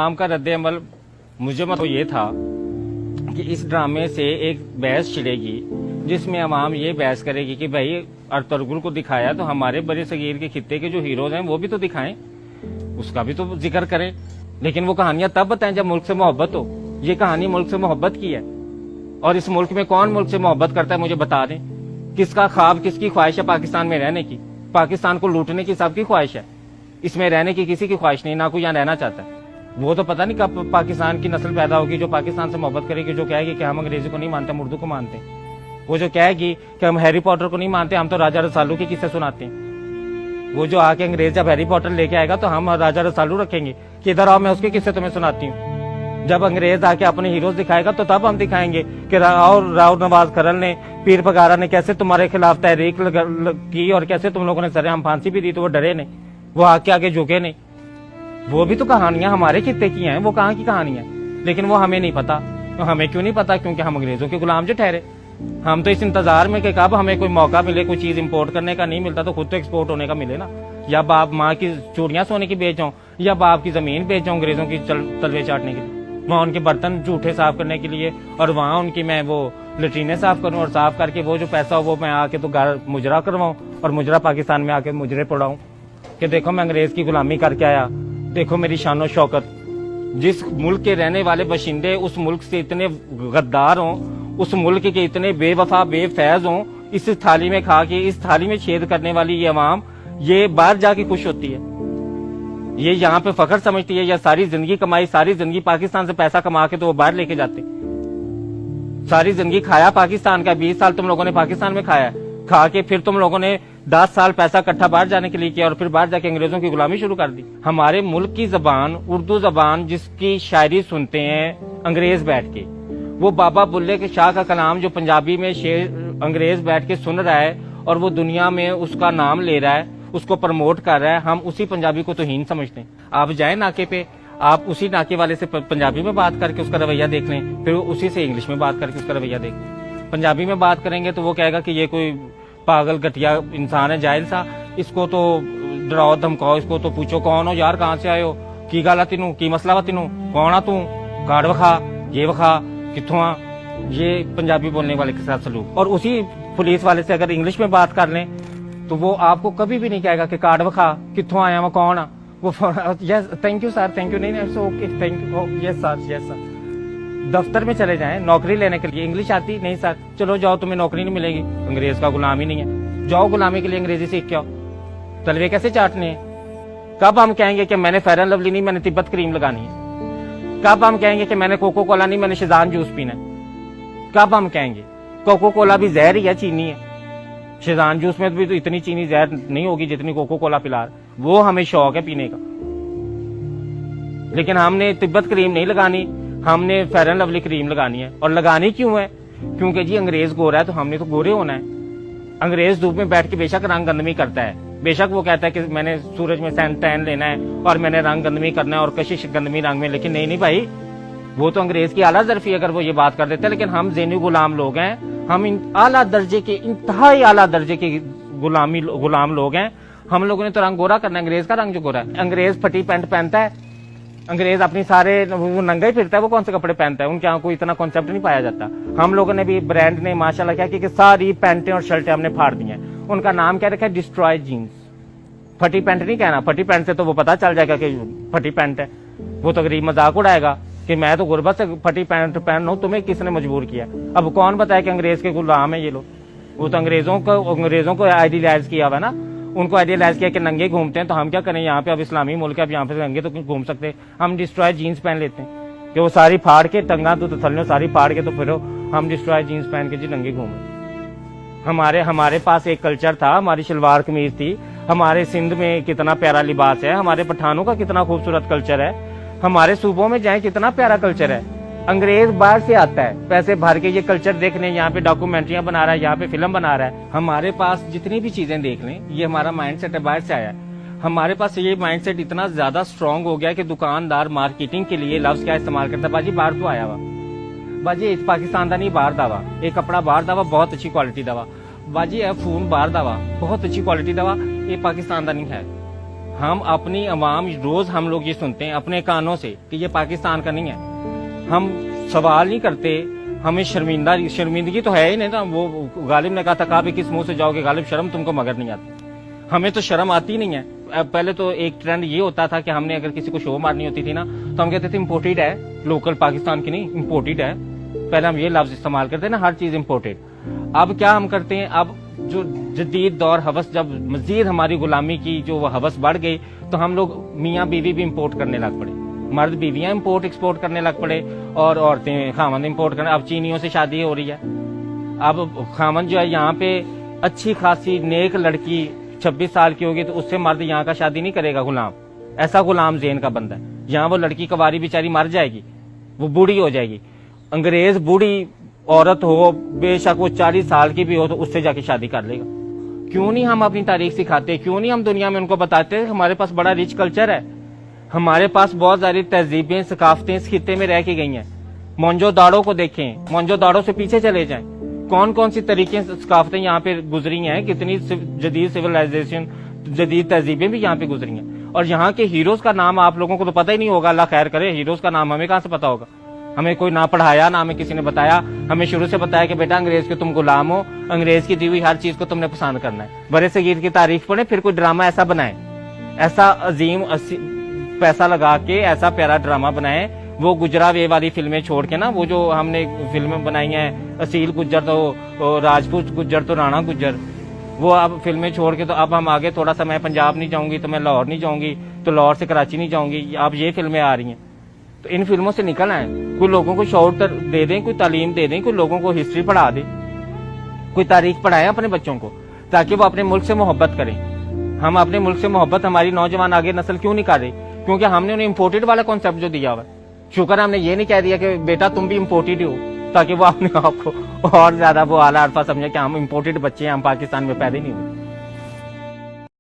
काम का रद्द-ए-अमल मुझे तो ये था कि इस ड्रामे से एक बहस छिड़ेगी जिसमें अवाम ये बहस करेगी कि भाई अर्तुगरुल को दिखाया तो हमारे बड़े सगीर के खित्ते के जो हीरोज हैं वो भी तो दिखाएं, उसका भी तो जिक्र करें। लेकिन वो कहानियां तब बताएं जब मुल्क से मोहब्बत हो। ये कहानी मुल्क से मोहब्बत की है और इस मुल्क में कौन मुल्क से मोहब्बत करता है मुझे बता दें। किसका ख्वाब, किसकी ख्वाहिश है पाकिस्तान में रहने की? पाकिस्तान को लूटने की सबकी ख्वाहिश है, इसमें रहने की किसी की ख्वाहिश नहीं, ना कोई यहाँ रहना चाहता है। वो तो पता नहीं कब पाकिस्तान की नस्ल पैदा होगी जो पाकिस्तान से मोहब्बत करेगी, जो कहेगी कि हम अंग्रेजी को नहीं मानते, हम उर्दू को मानते हैं। वो जो कहेगी कि हम हैरी पॉटर को नहीं मानते, हम तो राजा रसालू के किस्से सुनाते हैं। वो जो आके अंग्रेज जब हैरी पॉटर लेके आएगा तो हम राजा रसालू रखेंगे कि इधर आओ मैं उसके किस्से तुम्हें सुनाती हूँ। जब अंग्रेज आके अपने हीरोज दिखाएगा तो तब हम दिखाएंगे कि राव नवाज खरल ने, पीर पगारा ने कैसे तुम्हारे खिलाफ तहरीक की और कैसे तुम लोगों ने सरेआम फांसी भी दी तो वो डरे नहीं, वो आगे झुके नहीं। वो भी तो कहानियां हमारे खित्ते की हैं, वो कहाँ की कहानियां, लेकिन वो हमें नहीं पता। तो हमें क्यों नहीं पता? क्योंकि हम अंग्रेजों के गुलाम जो ठहरे। हम तो इस इंतजार में कि कब हमें कोई मौका मिले, कोई चीज इंपोर्ट करने का, नहीं मिलता तो खुद तो एक्सपोर्ट होने का मिले ना। या बाप माँ की चूड़ियां सोने की बेच जाऊं या बाप की जमीन बेच जाऊं अंग्रेजों की तलवे चाटने के लिए, वहां उनके बर्तन जूठे साफ करने के लिए, और वहां उनकी मैं वो लेट्रीने साफ करूं और साफ करके वो जो पैसा हो वो मैं आके तो घर मुजरा करवाऊं और मुजरा पाकिस्तान में आके मुजरे पड़ाऊं कि देखो मैं अंग्रेज की गुलामी करके आया, देखो मेरी शानो शौकत। जिस मुल्क के रहने वाले बाशिंदे उस मुल्क से इतने गद्दार हों, उस मुल्क के इतने बेवफा बेफैज हों, इस थाली में खा के इस थाली में छेद करने वाली ये अवाम ये बाहर जाके खुश होती है, ये यहाँ पे फखर समझती है। या सारी जिंदगी कमाई, सारी जिंदगी पाकिस्तान से पैसा कमा के तो वो बाहर लेके जाते। सारी जिंदगी खाया पाकिस्तान का, 20 साल तुम लोगों ने पाकिस्तान में खाया, खा के फिर तुम लोगों ने 10 साल पैसा इकट्ठा बाहर जाने के लिए किया और फिर बाहर जाके अंग्रेजों की गुलामी शुरू कर दी। हमारे मुल्क की जबान उर्दू जबान जिसकी शायरी सुनते हैं अंग्रेज बैठ के, वो बाबा बुल्ले के शाह का कलाम जो पंजाबी में शेर अंग्रेज बैठ के सुन रहा है और वो दुनिया में उसका नाम ले रहा है, उसको प्रमोट कर रहा है, हम उसी पंजाबी को तौहीन समझते हैं। आप जाए नाके पे, आप उसी नाके वाले से पंजाबी में बात करके उसका रवैया देख लें, फिर उसी से इंग्लिश में बात करके उसका रवैया देख लें। पंजाबी में बात करेंगे तो वो कहेगा कि ये कोई पागल घटिया इंसान है, जाहिल सा, इसको तो डराओ धमकाओ, इसको तो पूछो कौन हो यार, कहाँ से आए हो, की गल तीनू, की मसला वा तीनू, कौन आ तू, कार्ड वखा, ये वखा, कित्थों आ। ये पंजाबी बोलने वाले के साथ सलूक। और उसी पुलिस वाले से अगर इंग्लिश में बात कर लें तो वो आपको कभी भी नहीं कहेगा कि कार्ड वखा, कित्थों आया, मैं कौन आ। वो yes thank you sir, thank you, नहीं okay thank you, yes sir, yes sir. दफ्तर में चले जाएं नौकरी लेने के लिए, इंग्लिश आती नहीं सर, चलो जाओ तुम्हें नौकरी नहीं मिलेगी, अंग्रेज का गुलाम ही नहीं है, जाओ गुलामी के लिए अंग्रेजी सीख के आओ। तलवे कैसे चाटने हैं? कब हम कहेंगे कि मैंने फेयर एंड लवली नहीं, मैंने तिब्बत क्रीम लगानी है? कब हम कहेंगे कि मैंने कोको कोला नहीं, मैंने शिजान जूस पीना है? कब हम कहेंगे? कोको कोला भी जहर ही है, चीनी है। शिजान जूस में भी तो इतनी चीनी जहर नहीं होगी जितनी कोको कोला पिला, वो हमें शौक है पीने का। लेकिन हमने तिब्बत क्रीम नहीं लगानी, हमने फेयर एंड लवली क्रीम लगानी है। और लगानी क्यों है? क्योंकि जी अंग्रेज गोरा है तो हमने तो गोरे होना है। अंग्रेज धूप में बैठ के बेशक रंग गंदमी करता है, बेशक वो कहता है कि मैंने सूरज में टैन लेना है और मैंने रंग गंदमी करना है और कशिश गंदमी रंग में, लेकिन नहीं भाई, वो तो अंग्रेज की आला जरफी अगर वो ये बात कर देते हैं। लेकिन हम ज़ेनी गुलाम लोग हैं, हम आला दर्जे के, इंतहाई आला दर्जे के गुलाम लोग हैं। हम लोगों ने तो रंग गोरा करना है, अंग्रेज का रंग जो गोरा है। अंग्रेज फटी पैंट पहनता है, अंग्रेज अपनी सारे वो नंगा ही फिरता है, वो कौन से कपड़े पहनता है, उनके यहाँ कोई इतना कॉन्सेप्ट नहीं पाया जाता। हम लोगों ने भी, ब्रांड ने माशाल्लाह क्या कि सारी पैंटें और शर्टें हमने फाड़ दी हैं। उनका नाम क्या रखा है? Destroy jeans. फटी पैंट नहीं कहना, फटी पैंट से तो वो पता चल जाएगा कि फटी पैंट है, वो तो गरीब मजाक उड़ाएगा कि मैं तो गुर्बत से फटी पैंट पहन रहा हूं, तुम्हें किसने मजबूर किया। अब कौन बताया कि अंग्रेज के गुलाम है ये लोग? वो तो अंग्रेजों को आइडियलाइज किया हुआ ना, उनको आइडियलाइज किया कि नंगे घूमते हैं, तो हम क्या करें, यहाँ पे अब इस्लामी मुल्क है, अब यहाँ पे नंगे तो घूम सकते हैं, हम डिस्ट्रॉय जीन्स पहन लेते हैं कि वो सारी फाड़ के टंगा तो थल्ले सारी फाड़ के तो फिर हम डिस्ट्रॉय जीन्स पहन के जी नंगे घूमे। हमारे पास एक कल्चर था, हमारी शलवार कमीज थी, हमारे सिंध में कितना प्यारा लिबास है, हमारे पठानों का कितना खूबसूरत कल्चर है, हमारे सूबों में जाए कितना प्यारा कल्चर है। अंग्रेज बाहर से आता है पैसे भर के ये कल्चर देखने, यहाँ पे डॉक्यूमेंट्रियां बना रहा है, यहाँ पे फिल्म बना रहा है। हमारे पास जितनी भी चीजें देख लें, ये हमारा माइंडसेट है, बाहर से आया है। हमारे पास ये माइंडसेट इतना ज्यादा स्ट्रांग हो गया कि दुकानदार मार्केटिंग के लिए लफ्ज क्या इस्तेमाल करता है, बाजी बाहर तो आया हुआ, बाजी पाकिस्तान का नहीं बाहर दावा, एक कपड़ा बाहर दावा बहुत अच्छी क्वालिटी दवा, बाजी है फोन बाहर दावा बहुत अच्छी क्वालिटी दवा, ये पाकिस्तान का नहीं है। हम अपनी अवाम रोज हम लोग ये सुनते हैं अपने कानों से कि ये पाकिस्तान का नहीं है। हम सवाल नहीं करते, हमें शर्मिंदगी तो है ही नहीं ना। वो गालिब ने कहा था कहा भी किस मुंह से जाओगे गालिब, शर्म तुमको मगर नहीं आती। हमें तो शर्म आती नहीं है। पहले तो एक ट्रेंड ये होता था कि हमने अगर किसी को शो मारनी होती थी ना तो हम कहते थे इम्पोर्टेड है, लोकल पाकिस्तान की नहीं, इम्पोर्टेड है। पहले हम ये लफ्ज इस्तेमाल करते ना, हर चीज इम्पोर्टेड। अब क्या हम करते हैं, अब जो जदीद दौर हवस, जब मजीद हमारी गुलामी की जो हवस बढ़ गई तो हम लोग मियाँ बीवी भी इम्पोर्ट करने लग पड़े। मर्द बीवियां इम्पोर्ट एक्सपोर्ट करने लग पड़े और औरतें खामन इम्पोर्ट करने। अब चीनियों से शादी हो रही है। अब खामन जो है यहाँ पे अच्छी खासी नेक लड़की 26 साल की होगी तो उससे मर्द यहाँ का शादी नहीं करेगा, गुलाम। ऐसा गुलाम ज़ेन का बंदा है। यहाँ वो लड़की कवारी बेचारी मर जाएगी, वो बूढ़ी हो जाएगी। अंग्रेज बूढ़ी औरत हो, बेशक वो 40 साल की भी हो, तो उससे जाके शादी कर लेगा। क्यों नहीं हम अपनी तारीख सिखाते? क्यों नहीं हम दुनिया में उनको बताते? हमारे पास बड़ा रिच कल्चर है, हमारे पास बहुत सारी तहजीबें सकाफतें इस खित्ते में रह के गई हैं। मोंजोदाड़ो को देखें, मोंजोदाड़ो से पीछे चले जाएं, कौन कौन सी तरीके सकाफतें यहाँ पे गुजरी हैं, कितनी जदीद सिविलाइजेशन, जदीद तहजीबें भी यहाँ पे गुजरी हैं। और यहाँ के हीरोज का नाम आप लोगों को तो पता ही नहीं होगा, अल्लाह खैर करे। हीरोज का नाम हमें कहाँ से पता होगा? हमें कोई ना पढ़ाया, ना हमें किसी ने बताया। हमें शुरू से बताया कि बेटा अंग्रेज के तुम गुलाम हो, अंग्रेज की दी हुई हर चीज को तुमने पसंद करना है। बड़े सगीर की तारीफ पढ़े, फिर कोई ड्रामा ऐसा बनाए, ऐसा अजीम पैसा लगा के ऐसा प्यारा ड्रामा बनाए। वो गुजरा वे वाली फिल्में छोड़ के ना, वो जो हमने फिल्में बनाई हैं, असील गुज्जर तो राजपूत गुज्जर तो राणा गुज्जर, वो अब फिल्में छोड़ के तो अब हम आगे थोड़ा सा, मैं पंजाब नहीं जाऊंगी तो मैं लाहौर नहीं जाऊंगी, तो लाहौर से कराची नहीं जाऊंगी, अब ये फिल्में आ रही हैं। तो इन फिल्मों से निकल आए, कोई लोगों को शौर दे दें, कोई तालीम दे दें, कोई लोगों को हिस्ट्री पढ़ा दे, कोई तारीख पढ़ाए अपने बच्चों को, ताकि वो अपने मुल्क से मोहब्बत करें। हम अपने मुल्क से मोहब्बत हमारी नौजवान आगे नस्ल क्यों नहीं कर रही? क्योंकि हमने उन्हें इम्पोर्टेड वाला कॉन्सेप्ट जो दिया हुआ। शुक्र हमने ये नहीं कह दिया कि बेटा तुम भी इम्पोर्टेड हो, ताकि वो अपने आप को और ज्यादा वो आला अरफा समझे कि हम इम्पोर्टेड बच्चे हैं, हम पाकिस्तान में पैदा नहीं हुए।